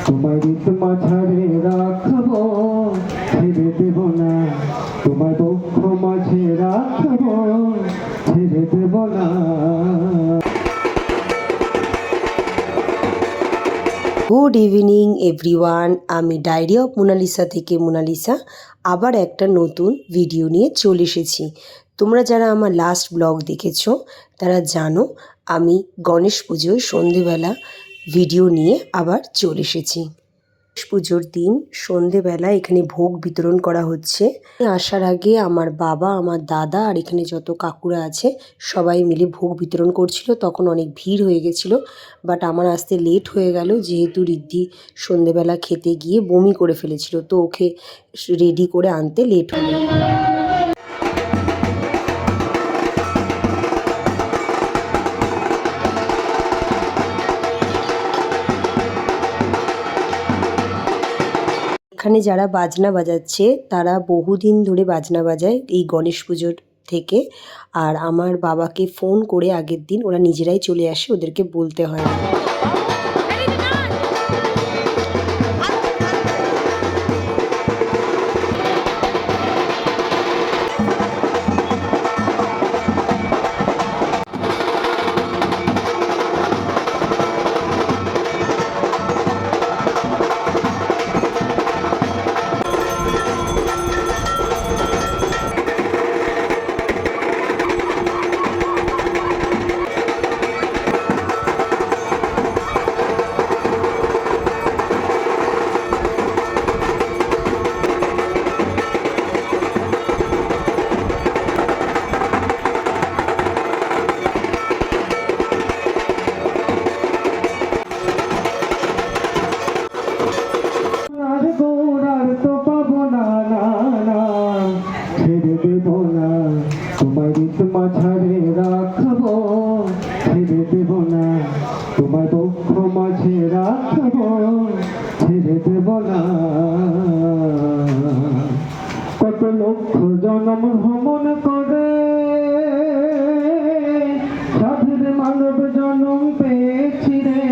তোমায় ঋতমা ছাড়ে রাখবো, ছেড়ে দেব না। তোমায় দুঃখ মাঝে রাখবো, ছেড়ে দেব না। গুড ইভিনিং এভরিওয়ান, আমি ডায়েরি অফ মোনালিসা থেকে মোনালিসা আবার একটা নতুন ভিডিও নিয়ে চলে এসেছি। তোমরা যারা আমার লাস্ট ব্লগ দেখেছো তারা জানো আমি গণেশ পুজোর সন্ধেবেলা ভিডিও নিয়ে আবার চলে এসেছি। গণেশ পুজোর দিন সন্ধেবেলা এখানে ভোগ বিতরণ করা হচ্ছে। আসার আগে আমার বাবা, আমার দাদা আর এখানে যত কাকুরা আছে সবাই মিলে ভোগ বিতরণ করছিল। তখন অনেক ভিড় হয়ে গেছিলো, বাট আমার আসতে লেট হয়ে গেল যেহেতু ঋদ্ধি সন্ধেবেলা খেতে গিয়ে বমি করে ফেলেছিল, তো ওকে রেডি করে আনতে লেট হলো। এখানে যারা বাজনা বাজাচ্ছে তারা বহুদিন ধরে বাজনা বাজায় এই গণেশ পুজোর থেকে। আর আমার বাবাকে ফোন করে আগের দিন ওরা নিজেরাই চলে আসে, ওদেরকে বলতে হয় না। তোমায় ঋতমা ছাড়ে রাখবো, ছেড়ে দেব না। তোমায় দুঃখ মাঝে রাখবো, ছেড়ে দেব না। কত লক্ষ জনম ভ্রমণ করে সাধুর মানব জনম পেয়েছি রে।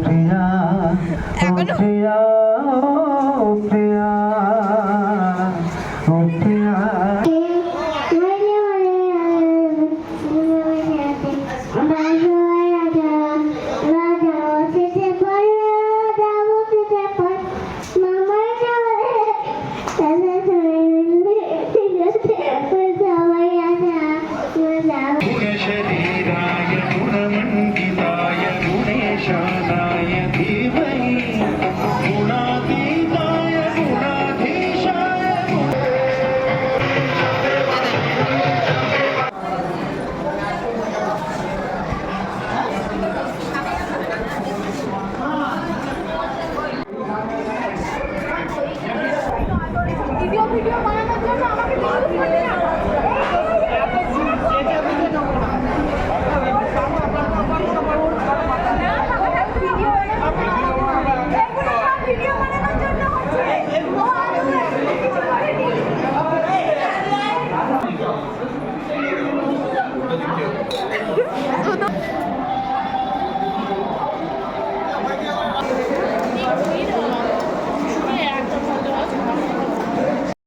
প্রিয়া প্রিয়া ভিডিও বানানোর জন্য আমাকে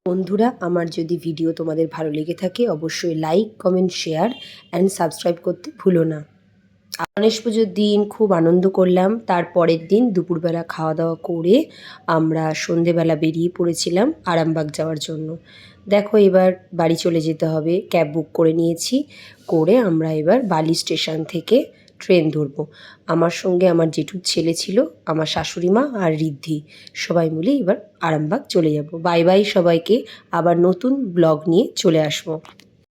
বন্ধুরা, আমার যদি ভিডিও তোমাদের ভালো লেগে থাকে অবশ্যই like, comment, share and subscribe করতে ভুলো না। গণেশ পুজোর দিন খুব আনন্দ করলাম। তারপরের দিন দুপুরবেলা খাওয়া দাওয়া করে আমরা সন্ধেবেলা বেরিয়ে পড়েছিলাম আরামবাগ যাওয়ার জন্য। দেখো এবার বাড়ি চলে যেতে হবে, ক্যাব বুক করে নিয়েছি, করে আমরা এবার বালি স্টেশন থেকে ট্রেন ধরবো। আমার সঙ্গে আমার জেঠুর ছেলে ছিল, আমার শাশুড়ি মা আর ঋদ্ধি, সবাই মিলে এবার আরামবাগ চলে যাব। বাই বাই সবাইকে, আবার নতুন ব্লগ নিয়ে চলে আসবো।